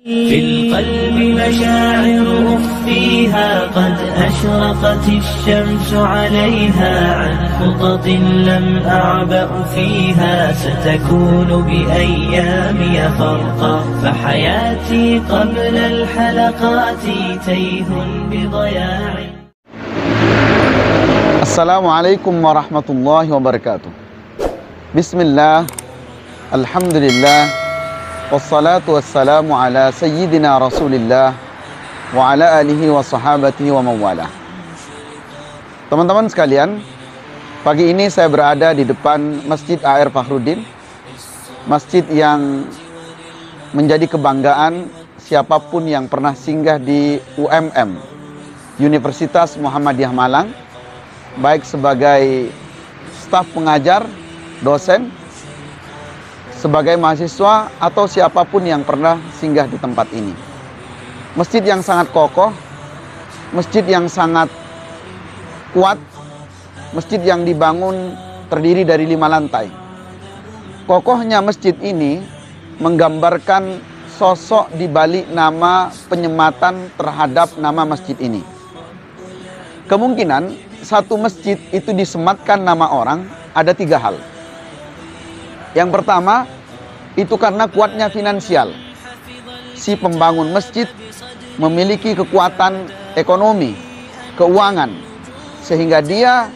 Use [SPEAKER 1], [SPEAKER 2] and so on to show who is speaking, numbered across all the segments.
[SPEAKER 1] في القلب مشاعر أخفيها قد أشرقت الشمس عليها عن خطط لم أعبأ فيها ستكون بأيامي فرقا فحياتي قبل الحلقات تيه بضياع.
[SPEAKER 2] Assalamualaikum warahmatullahi wabarakatuh. Bismillah, alhamdulillah, wassalatu wassalamu ala sayyidina rasulillah wa ala alihi wa sahabatihi wa mawala. Teman-teman sekalian, pagi ini saya berada di depan Masjid AR Fakhruddin, masjid yang menjadi kebanggaan siapapun yang pernah singgah di UMM, Universitas Muhammadiyah Malang, baik sebagai staf pengajar, dosen, sebagai mahasiswa, atau siapapun yang pernah singgah di tempat ini. Masjid yang sangat kokoh, masjid yang sangat kuat, masjid yang dibangun terdiri dari 5 lantai. Kokohnya masjid ini menggambarkan sosok di balik nama penyematan terhadap nama masjid ini. Kemungkinan satu masjid itu disematkan nama orang ada 3 hal. Yang pertama, itu karena kuatnya finansial. Si pembangun masjid memiliki kekuatan ekonomi, keuangan, sehingga dia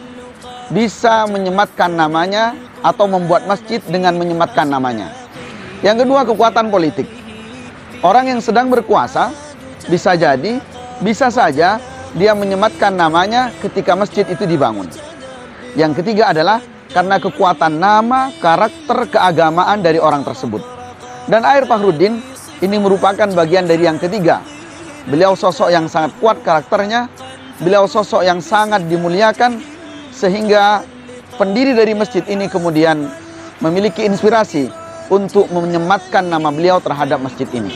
[SPEAKER 2] bisa menyematkan namanya atau membuat masjid dengan menyematkan namanya. Yang kedua, kekuatan politik. Orang yang sedang berkuasa bisa saja dia menyematkan namanya ketika masjid itu dibangun. Yang ketiga adalah karena kekuatan nama, karakter, keagamaan dari orang tersebut. Dan AR Fakhruddin ini merupakan bagian dari yang ketiga. Beliau sosok yang sangat kuat karakternya, beliau sosok yang sangat dimuliakan, sehingga pendiri dari masjid ini kemudian memiliki inspirasi untuk menyematkan nama beliau terhadap masjid ini.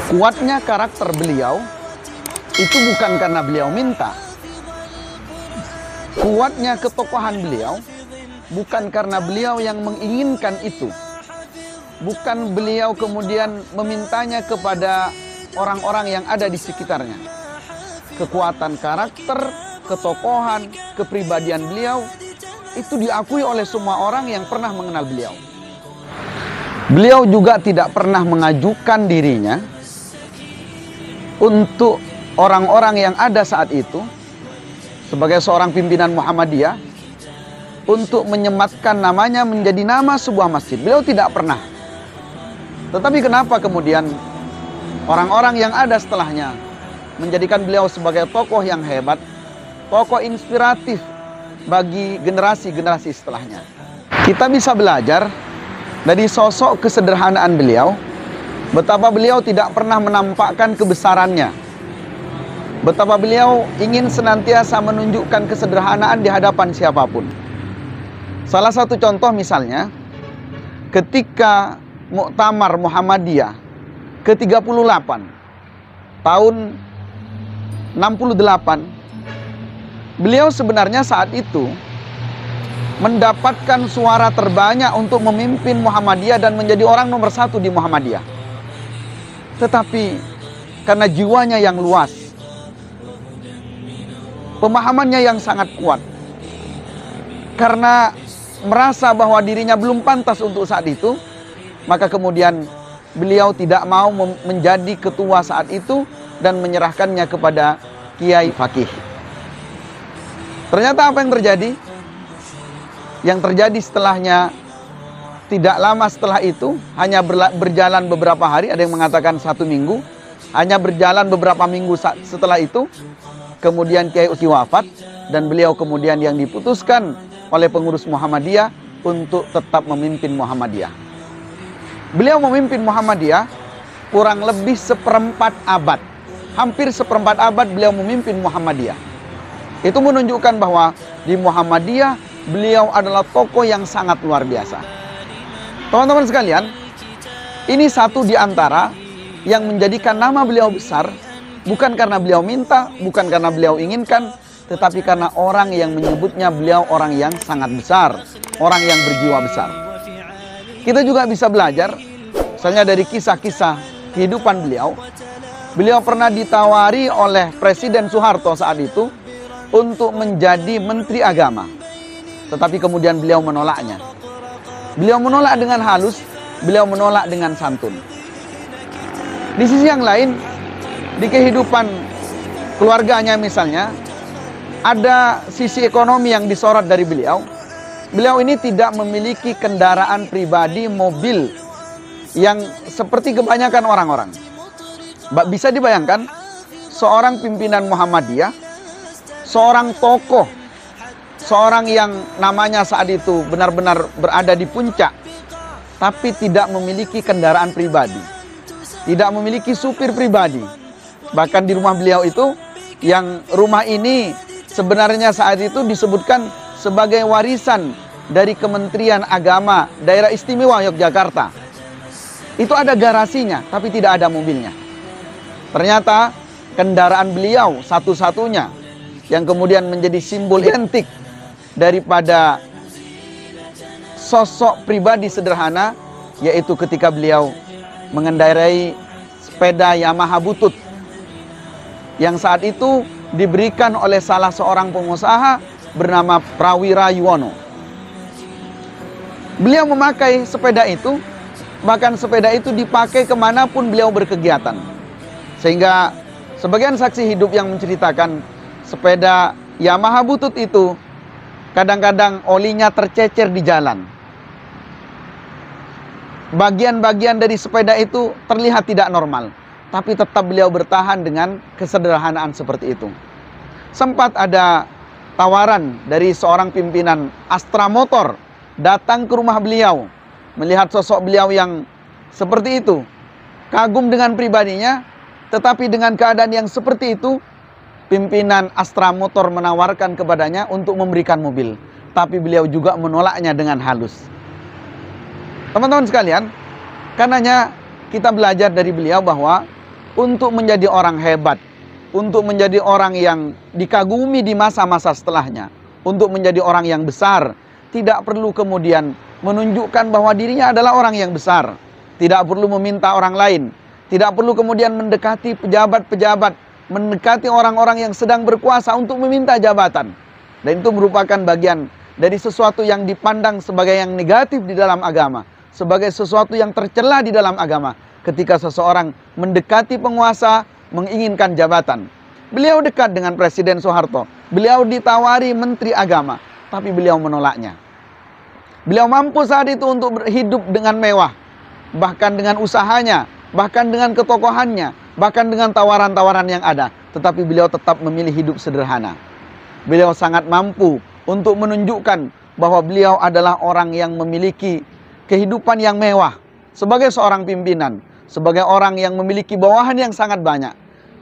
[SPEAKER 2] Kuatnya karakter beliau itu bukan karena beliau minta. Kuatnya ketokohan beliau bukan karena beliau yang menginginkan itu. Bukan beliau kemudian memintanya kepada orang-orang yang ada di sekitarnya. Kekuatan karakter, ketokohan, kepribadian beliau itu diakui oleh semua orang yang pernah mengenal beliau. Beliau juga tidak pernah mengajukan dirinya untuk orang-orang yang ada saat itu sebagai seorang pimpinan Muhammadiyah untuk menyematkan namanya menjadi nama sebuah masjid. Beliau tidak pernah. Tetapi kenapa kemudian orang-orang yang ada setelahnya menjadikan beliau sebagai tokoh yang hebat, tokoh inspiratif bagi generasi-generasi setelahnya. Kita bisa belajar dari sosok kesederhanaan beliau, betapa beliau tidak pernah menampakkan kebesarannya. Betapa beliau ingin senantiasa menunjukkan kesederhanaan di hadapan siapapun. Salah satu contoh misalnya, ketika Muktamar Muhammadiyah ke-38 tahun 68, beliau sebenarnya saat itu mendapatkan suara terbanyak untuk memimpin Muhammadiyah dan menjadi orang nomor 1 di Muhammadiyah. Tetapi karena jiwanya yang luas, pemahamannya yang sangat kuat, karena merasa bahwa dirinya belum pantas untuk saat itu, maka kemudian beliau tidak mau menjadi ketua saat itu dan menyerahkannya kepada Kiai Fakih. Ternyata apa yang terjadi? Yang terjadi setelahnya, tidak lama setelah itu, hanya berjalan beberapa hari, ada yang mengatakan 1 minggu, hanya berjalan beberapa minggu setelah itu, kemudian Kiai Uki wafat, dan beliau kemudian yang diputuskan oleh pengurus Muhammadiyah untuk tetap memimpin Muhammadiyah. Beliau memimpin Muhammadiyah kurang lebih 1/4 abad. Hampir 1/4 abad beliau memimpin Muhammadiyah. Itu menunjukkan bahwa di Muhammadiyah beliau adalah tokoh yang sangat luar biasa. Teman-teman sekalian, ini satu di antara yang menjadikan nama beliau besar, bukan karena beliau minta, bukan karena beliau inginkan, tetapi karena orang yang menyebutnya beliau orang yang sangat besar, orang yang berjiwa besar. Kita juga bisa belajar, misalnya dari kisah-kisah kehidupan beliau, beliau pernah ditawari oleh Presiden Soeharto saat itu untuk menjadi Menteri Agama. Tetapi kemudian beliau menolaknya. Beliau menolak dengan halus, beliau menolak dengan santun. Di sisi yang lain, di kehidupan keluarganya misalnya, ada sisi ekonomi yang disorot dari beliau. Beliau ini tidak memiliki kendaraan pribadi, mobil yang seperti kebanyakan orang-orang. Bisa dibayangkan, seorang pimpinan Muhammadiyah, seorang tokoh, seorang yang namanya saat itu benar-benar berada di puncak, tapi tidak memiliki kendaraan pribadi, tidak memiliki supir pribadi. Bahkan di rumah beliau itu, yang rumah ini sebenarnya saat itu disebutkan sebagai warisan dari Kementerian Agama Daerah Istimewa Yogyakarta. Itu ada garasinya, tapi tidak ada mobilnya. Ternyata kendaraan beliau satu-satunya yang kemudian menjadi simbol identik daripada sosok pribadi sederhana, yaitu ketika beliau mengendarai sepeda Yamaha butut yang saat itu diberikan oleh salah seorang pengusaha bernama Prawira Yuwono. Beliau memakai sepeda itu, bahkan sepeda itu dipakai kemanapun beliau berkegiatan. Sehingga sebagian saksi hidup yang menceritakan sepeda Yamaha butut itu kadang-kadang olinya tercecer di jalan. Bagian-bagian dari sepeda itu terlihat tidak normal, tapi tetap beliau bertahan dengan kesederhanaan seperti itu. Sempat ada tawaran dari seorang pimpinan Astra Motor datang ke rumah beliau, melihat sosok beliau yang seperti itu, kagum dengan pribadinya, tetapi dengan keadaan yang seperti itu, pimpinan Astra Motor menawarkan kepadanya untuk memberikan mobil, tapi beliau juga menolaknya dengan halus. Teman-teman sekalian, karenanya kita belajar dari beliau bahwa untuk menjadi orang hebat, untuk menjadi orang yang dikagumi di masa-masa setelahnya, untuk menjadi orang yang besar, tidak perlu kemudian menunjukkan bahwa dirinya adalah orang yang besar, tidak perlu meminta orang lain, tidak perlu kemudian mendekati pejabat-pejabat, mendekati orang-orang yang sedang berkuasa untuk meminta jabatan. Dan itu merupakan bagian dari sesuatu yang dipandang sebagai yang negatif di dalam agama, sebagai sesuatu yang tercela di dalam agama. Ketika seseorang mendekati penguasa, menginginkan jabatan. Beliau dekat dengan Presiden Soeharto. Beliau ditawari Menteri Agama, tapi beliau menolaknya. Beliau mampu saat itu untuk hidup dengan mewah, bahkan dengan usahanya, bahkan dengan ketokohannya, bahkan dengan tawaran-tawaran yang ada. Tetapi beliau tetap memilih hidup sederhana. Beliau sangat mampu untuk menunjukkan bahwa beliau adalah orang yang memiliki kehidupan yang mewah. Sebagai seorang pimpinan, sebagai orang yang memiliki bawahan yang sangat banyak.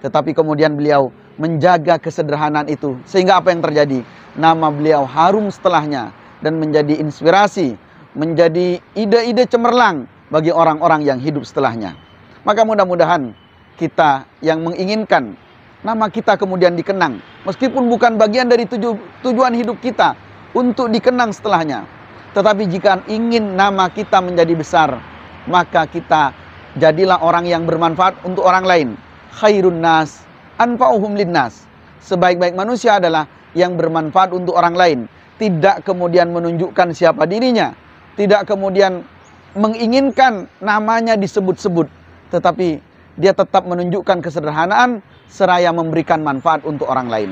[SPEAKER 2] Tetapi kemudian beliau menjaga kesederhanaan itu. Sehingga apa yang terjadi? Nama beliau harum setelahnya dan menjadi inspirasi, menjadi ide-ide cemerlang bagi orang-orang yang hidup setelahnya. Maka mudah-mudahan kita yang menginginkan nama kita kemudian dikenang, meskipun bukan bagian dari tujuan hidup kita untuk dikenang setelahnya. Tetapi jika ingin nama kita menjadi besar, maka kita jadilah orang yang bermanfaat untuk orang lain. Khairun nas anfa'uhum linnas. Sebaik-baik manusia adalah yang bermanfaat untuk orang lain. Tidak kemudian menunjukkan siapa dirinya, tidak kemudian menginginkan namanya disebut-sebut, tetapi dia tetap menunjukkan kesederhanaan seraya memberikan manfaat untuk orang lain.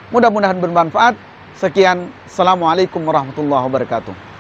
[SPEAKER 2] Mudah-mudahan bermanfaat. Sekian, Assalamualaikum warahmatullahi wabarakatuh.